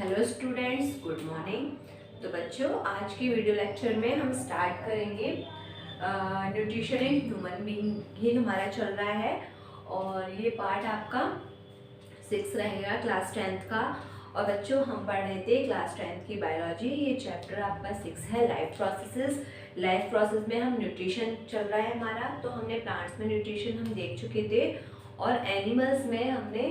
Hello students, good morning. तो बच्चों, आज की वीडियो लेक्चर में हम स्टार्ट करेंगे न्यूट्रिशन इन ह्यूमन बीइंग। ही हमारा चल रहा है और ये पार्ट आपका 6 रहेगा, क्लास 10th का। और बच्चों, हम पढ़ रहे थे क्लास 10th की बायोलॉजी। ये चैप्टर आपका 6 है, लाइफ प्रोसेसेस। लाइफ प्रोसेस में हम न्यूट्रिशन चल रहा है हमारा। तो हमने प्लांट्स में न्यूट्रिशन हम देख चुके थे और एनिमल्स में हमने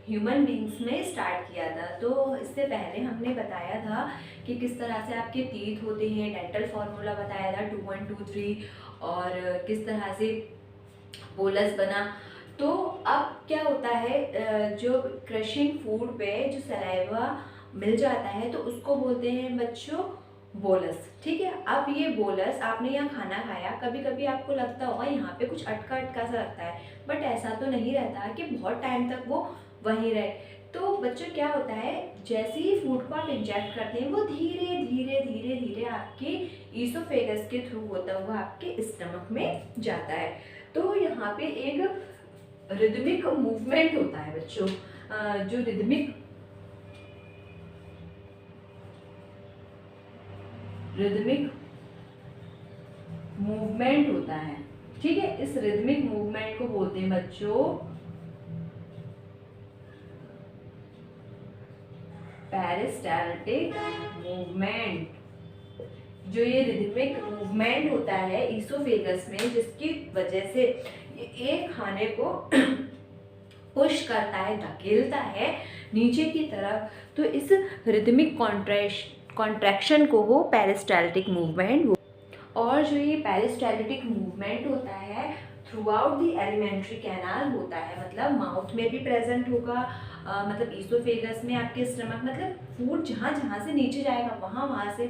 ह्यूमन बींग्स में स्टार्ट किया था। तो इससे पहले हमने बताया था कि किस तरह से आपके टीथ होते हैं, डेंटल फार्मूला बताया था 2 1 2 3, और किस तरह से बोलस बना। तो अब क्या होता है, जो क्रशिंग फूड पे जो सलाइवा मिल जाता है तो उसको बोलते हैं बच्चों बोलस। ठीक है। अब ये बोलस, आपने यहाँ खाना खाया, कभी कभी आपको लगता होगा यहाँ पे कुछ अटका अटका सा लगता है, बट ऐसा तो नहीं रहता कि बहुत टाइम तक वो वहीं रहे। तो बच्चों क्या होता है, जैसे ही फूड को आप इंजेक्ट करते हैं वो धीरे धीरे धीरे धीरे आपके ईसोफेगस के थ्रू होता हुआ आपके स्टमक में जाता है। तो यहाँ पे एक रिदमिक मूवमेंट होता है बच्चों, जो रिदमिक मूवमेंट होता है। ठीक है। इस रिदमिक मूवमेंट को बोलते हैं बच्चों पेरिस्टाल्टिक मूवमेंट। जो ये रिदमिक मूवमेंट होता है ईसोफेगस में, जिसकी वजह से ये एक खाने को पुश करता है, धकेलता है नीचे की तरफ। तो इस रिदमिक कॉन्ट्रैक्शन को वो पेरिस्टाल्टिक मूवमेंट। और जो ये पेरिस्टाल्टिक मूवमेंट होता है through out the alimentary canal होता है, मतलब माउथ में भी प्रेजेंट होगा, मतलब ईसोफेगस में, आपके स्टमक, मतलब फूड जहाँ जहाँ से नीचे जाएगा वहाँ से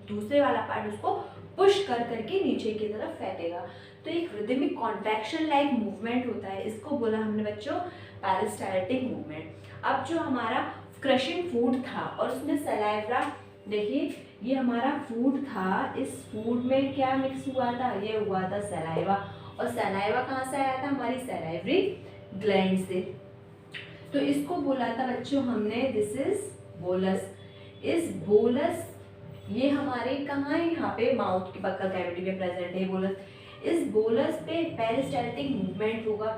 दूसरे वाला पार्ट उसको पुश कर करके नीचे की तरफ फेंकेगा। तो एक रिदमिक कॉन्ट्रैक्शन लाइक मूवमेंट होता है, इसको बोला हमने बच्चों पेरिस्टाल्टिक मूवमेंट। अब जो हमारा क्रशिंग फूड था और उसमें सलाइवा, देखिए ये हमारा फूड था, इस फूड में क्या मिक्स हुआ था, ये हुआ था सलाइवा। और सलाइवा कहाँ से आया था, हमारी सलाइवरी ग्लैंड से। तो इसको बोला था बच्चों हमने दिस इज बोलस। इस बोलस, ये हमारे कहाँ है, यहाँ पे माउथ की बक्कल कैविटी में प्रेजेंट है बोलस। इस बोलस पे पेरिस्टाल्टिक मूवमेंट होगा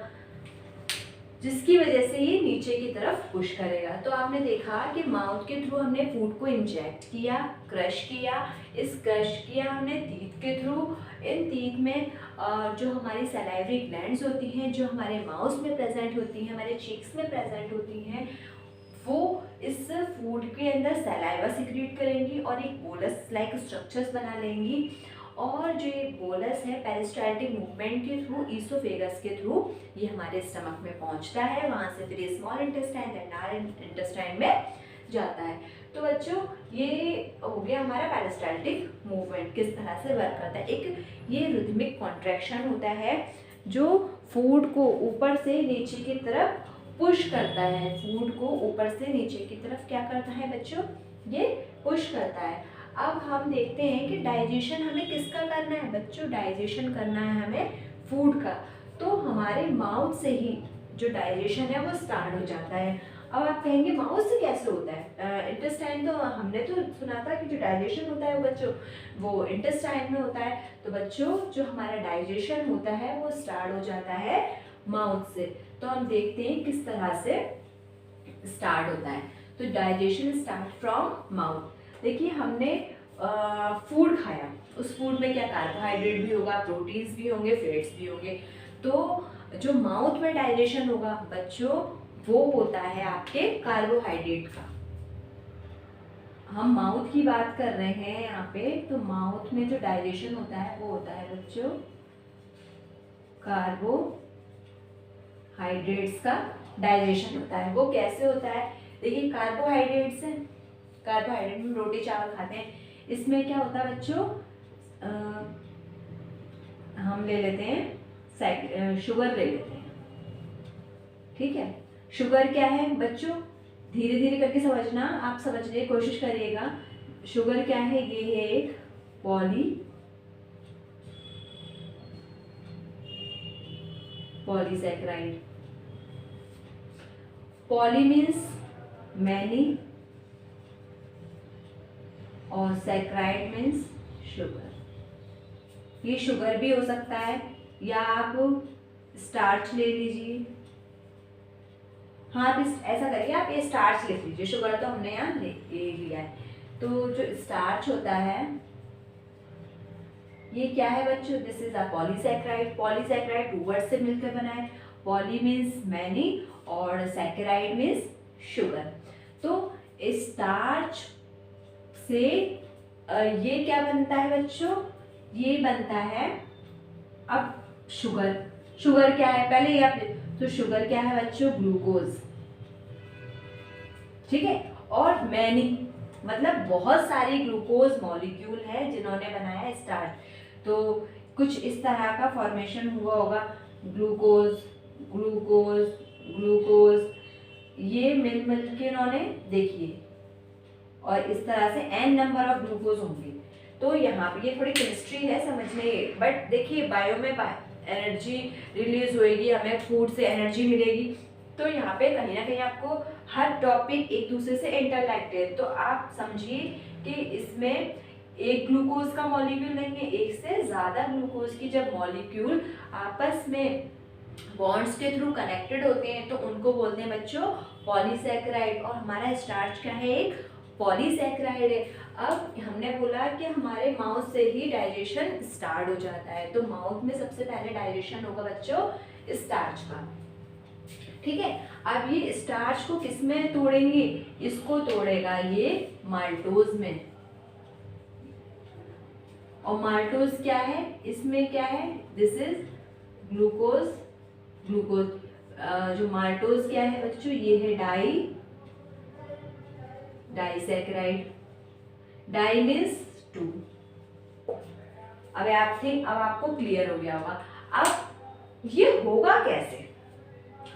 जिसकी वजह से ये नीचे की तरफ पुश करेगा। तो आपने देखा कि माउथ के थ्रू हमने फूड को इंजेक्ट किया, क्रश किया। इस क्रश किया हमने टीथ के थ्रू। इन टीथ में जो हमारी सलाइवरी ग्लैंड्स होती हैं, जो हमारे माउथ में प्रेजेंट होती हैं, हमारे चीक्स में प्रेजेंट होती हैं, वो इस फूड के अंदर सलाइवा सिक्रीट करेंगी और एक बोलस लाइक स्ट्रक्चर्स बना लेंगी। और जो ये बोलस है पेरिस्टाल्टिक मूवमेंट के थ्रू, ईसोफेगस के थ्रू ये हमारे स्टमक में पहुंचता है, वहां से फिर small intestine and large intestine में जाता है। तो बच्चों, ये हो गया हमारा पेरिस्टाल्टिक मूवमेंट, किस तरह से वर्क करता है। एक ये रिदमिक कॉन्ट्रैक्शन होता है जो फूड को ऊपर से नीचे की तरफ पुश करता है। फूड को ऊपर से नीचे की तरफ क्या करता है बच्चों, ये पुश करता है। अब हम देखते हैं कि डाइजेशन हमें किसका करना है बच्चों, डाइजेशन करना है हमें फूड का। तो हमारे माउथ से ही जो डाइजेशन है वो स्टार्ट हो जाता है। अब आप कहेंगे माउथ से कैसे होता है, इंटेस्टाइन तो हमने तो सुना था कि जो डाइजेशन होता है बच्चों वो इंटेस्टाइन में होता है। तो बच्चों, जो हमारा डाइजेशन होता है वो स्टार्ट हो जाता है माउथ से। तो हम देखते हैं किस तरह से स्टार्ट होता है। तो डाइजेशन स्टार्ट फ्रॉम माउथ। देखिए हमने फूड खाया, उस फूड में क्या कार्बोहाइड्रेट भी होगा, प्रोटीन्स भी होंगे, फैट्स भी होंगे। तो जो माउथ में डाइजेशन होगा बच्चों वो होता है आपके कार्बोहाइड्रेट का। हम माउथ की बात कर रहे हैं यहाँ पे। तो माउथ में जो डाइजेशन होता है वो होता है बच्चों कार्बोहाइड्रेट्स का डाइजेशन होता है। वो कैसे होता है, देखिए कार्बोहाइड्रेट्स है, कार्बोहाइड्रेट में रोटी चावल खाते हैं। इसमें क्या होता है बच्चों, हम ले लेते हैं शुगर ले लेते हैं। ठीक है। शुगर क्या है बच्चों, धीरे धीरे करके समझना, आप समझने की कोशिश करिएगा। शुगर क्या है, ये है एक पॉलीसैकेराइड। पॉली मीन्स मैनी, और सैकराइड मीन्स शुगर। ये शुगर भी हो सकता है या आप स्टार्च ले लीजिए। हाँ, आप ऐसा करिए, आप ये स्टार्च लिख लीजिए, शुगर तो हमने यहाँ ले लिया है। तो जो स्टार्च होता है ये क्या है बच्चों, this is a polysaccharide. Polysaccharide 2 word से मिलकर बना है, पॉली मीन्स मैनी और सैकेराइड मीन्स शुगर। तो स्टार्च से ये क्या बनता है बच्चों, ये बनता है अब शुगर। शुगर क्या है पहले ये आप, तो शुगर क्या है बच्चों, ग्लूकोज। ठीक है, और मैनी मतलब बहुत सारी ग्लूकोज मॉलिक्यूल है जिन्होंने बनाया स्टार्च। तो कुछ इस तरह का फॉर्मेशन हुआ होगा, ग्लूकोज ग्लूकोज ग्लूकोज, ये मिल मिल के उन्होंने देखिए, और इस तरह से n नंबर ऑफ ग्लूकोज होंगे। तो यहाँ पे ये थोड़ी केमिस्ट्री है समझने, बट देखिए बायो में एनर्जी रिलीज होएगी, हमें फूड से एनर्जी मिलेगी। तो यहाँ पे कहीं ना कहीं आपको हर टॉपिक एक दूसरे से इंटरलेक्टेड है। तो आप समझिए कि इसमें एक ग्लूकोज का मॉलिक्यूल नहीं है, एक से ज़्यादा ग्लूकोज की जब मॉलिक्यूल आपस में बॉन्ड्स के थ्रू कनेक्टेड होते हैं तो उनको बोलते हैं बच्चों पॉलीसैकेराइड। और हमारा स्टार्च क्या है, एक पॉलीसैकेराइड है। अब हमने बोला कि हमारे माउथ से ही डाइजेशन स्टार्ट हो जाता है, तो माउथ में सबसे पहले डाइजेशन होगा बच्चों स्टार्च का। ठीक है, अब ये स्टार्च को किस में तोड़ेंगे, इसको तोड़ेगा ये माल्टोज में। और माल्टोज क्या है, इसमें क्या है, दिस इज ग्लूकोज ग्लूकोज। जो माल्टोज क्या है बच्चों, ये है डाइसैकेराइड। Die means 2। अब आपको क्लियर हो गया होगा। अब ये होगा कैसे,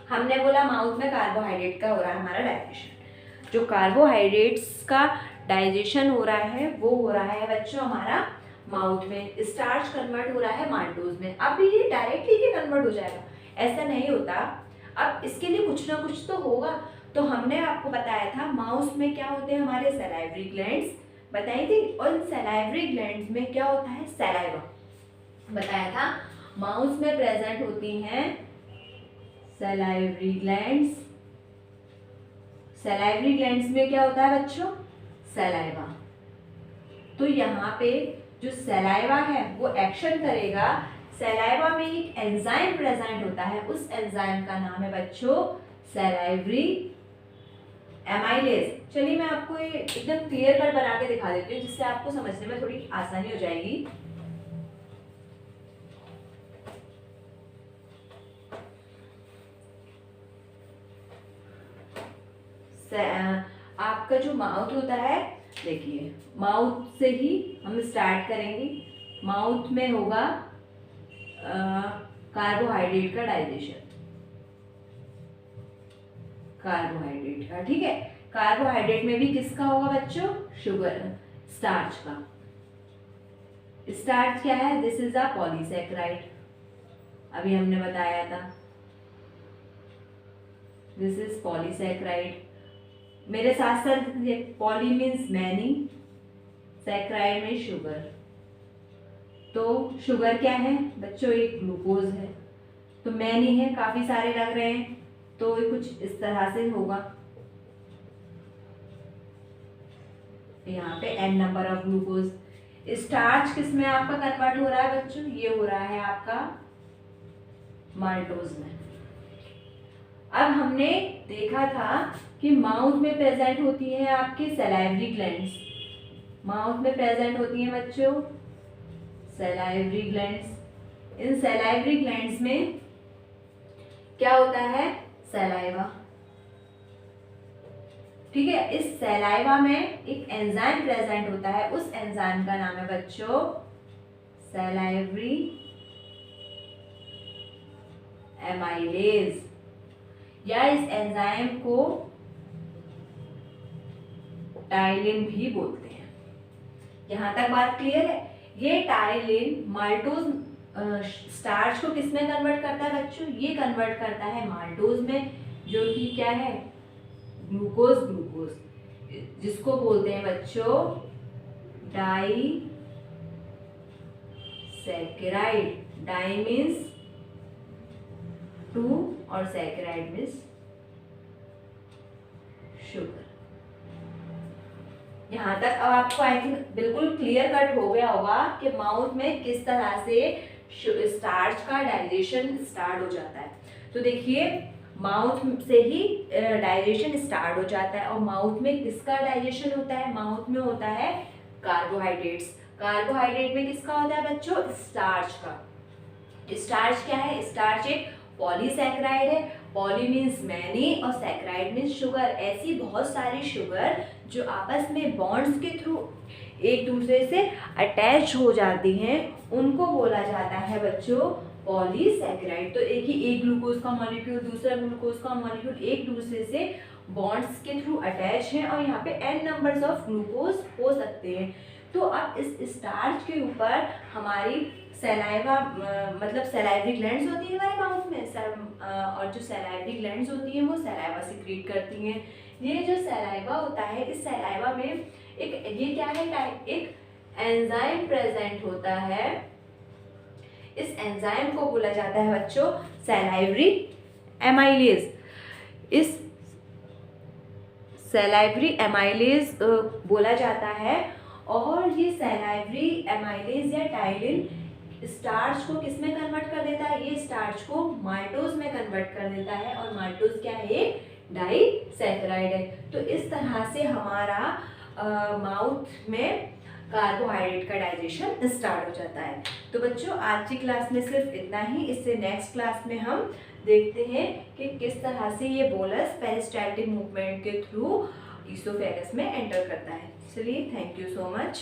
हमने बोला माउथ में कार्बोहाइड्रेट का हो रहा है हमारा डाइजेशन। जो कार्बोहाइड्रेट्स का डाइजेशन हो रहा है वो हो रहा है बच्चों हमारा माउथ में, स्टार्च कन्वर्ट हो रहा है माल्टोज में। अब ये डायरेक्टली ही कन्वर्ट हो जाएगा, ऐसा नहीं होता। अब इसके लिए कुछ ना कुछ तो होगा। तो हमने आपको बताया था माउथ में क्या होते हैं, हमारे सलाइवरी ग्लैंड्स बताई थी, और सलाइवरी ग्लैंड्स में क्या होता है, सलाइवा बताया था। माउथ में प्रेजेंट होती हैं सलाइवरी ग्लैंड्स। सलाइवरी ग्लैंड्स में क्या होता है बच्चों, सलाइवा। तो यहाँ पे जो सलाइवा है वो एक्शन करेगा, सलाइवा में एक एंजाइम प्रेजेंट होता है, उस एंजाइम का नाम है बच्चों सलाइवरी एमाइलेज। चलिए मैं आपको ये एकदम क्लियर कट बना के दिखा देती हूँ जिससे आपको समझने में थोड़ी आसानी हो जाएगी। आपका जो माउथ होता है, देखिए माउथ से ही हम स्टार्ट करेंगे। माउथ में होगा कार्बोहाइड्रेट का डाइजेशन, कार्बोहाइड्रेट का। ठीक है, कार्बोहाइड्रेट में भी किसका होगा बच्चों, शुगर, स्टार्च का। स्टार्च क्या है, दिस इज अ पॉलीसैकेराइड, अभी हमने बताया था, दिस इज पॉलीसैकेराइड। मेरे साथ साथ पॉली मीन्स मैनी, सैकेराइड में शुगर। तो शुगर क्या है बच्चों, एक ग्लूकोज है। तो मैनी है, काफी सारे लग रहे हैं, तो ये कुछ इस तरह से होगा। यहाँ पे n number of glucose. Starch किस में आपका कन्वर्ट हो रहा है बच्चों, ये हो रहा है आपका माल्टोज में। अब हमने देखा था कि माउथ में प्रेजेंट होती है आपकी सलाइवरी ग्लैंड्स। माउथ में प्रेजेंट होती है बच्चों सलाइवरी ग्लैंड्स। इन सलाइवरी ग्लैंड्स में क्या होता है, सलाइवा। ठीक है, इस सलाइवा में एक एंजाइम प्रेजेंट होता है, उस एंजाइम का नाम है बच्चों सलाइवरी एमाइलेज, या इस एंजाइम को टाइलिन भी बोलते हैं। यहां तक बात क्लियर है। ये टाइलिन माल्टोज स्टार्च को किस में कन्वर्ट करता है बच्चों, ये कन्वर्ट करता है माल्टोज में, जो कि क्या है ग्लूकोज, जिसको बोलते हैं बच्चों डाइसैकेराइड, डाई मीन्स 2 और सैकेराइड मीन्स शुगर। यहाँ तक अब आपको आई थिंक बिल्कुल क्लियर कट हो गया होगा कि माउथ में किस तरह से स्टार्च का डाइजेशन स्टार्ट हो जाता है। तो देखिए माउथ से ही डाइजेशन स्टार्ट हो जाता है। और माउथ में किसका डाइजेशन होता है? माउथ में होता है कार्बोहाइड्रेट्स। कार्बोहाइड्रेट में किसका होता है बच्चों? स्टार्च का। स्टार्च क्या है? स्टार्च एक पॉलीसैकेराइड है। पॉली मीन्स मैनी और सैकेराइड मीन्स शुगर। ऐसी बहुत सारी शुगर जो आपस में बॉन्ड्स के थ्रू एक दूसरे से अटैच हो जाती हैं, उनको बोला जाता है बच्चों पॉलीसैकेराइड। तो एक ग्लूकोज का मॉलिक्यूल दूसरा ग्लूकोज का मॉलिक्यूल एक दूसरे से बॉन्ड्स के थ्रू अटैच है और यहाँ पे n नंबर्स ऑफ ग्लूकोज हो सकते हैं। तो अब इस स्टार्च के ऊपर हमारी सलाइवा मतलब सलाइवरी ग्लैंड्स होती है हमारे माउथ में, और जो सलाइवरी ग्लैंड्स होती हैं वो सलाइवा सिक्रीट करती हैं। ये जो सलाइवा होता है, इस सलाइवा में एक ये क्या है? एक एंजाइम प्रेजेंट होता है। इस एंजाइम को बोला जाता है बच्चों सलाइवरी एमाइलेज। इस सलाइवरी एमाइलेज बोला जाता है। और ये सलाइवरी एमाइलेज या टाइलिन स्टार्च को किस में कन्वर्ट कर देता है? ये स्टार्च को माल्टोज में कन्वर्ट कर देता है। और माल्टोज क्या है? डाइसैकेराइड है। तो इस तरह से हमारा माउथ में कार्बोहाइड्रेट का डाइजेशन स्टार्ट हो जाता है। तो बच्चों आज की क्लास में सिर्फ इतना ही। इससे नेक्स्ट क्लास में हम देखते हैं कि किस तरह से ये बोलस पेरिस्टाल्टिक मूवमेंट के थ्रू ईसोफेगस में एंटर करता है। चलिए, थैंक यू सो मच।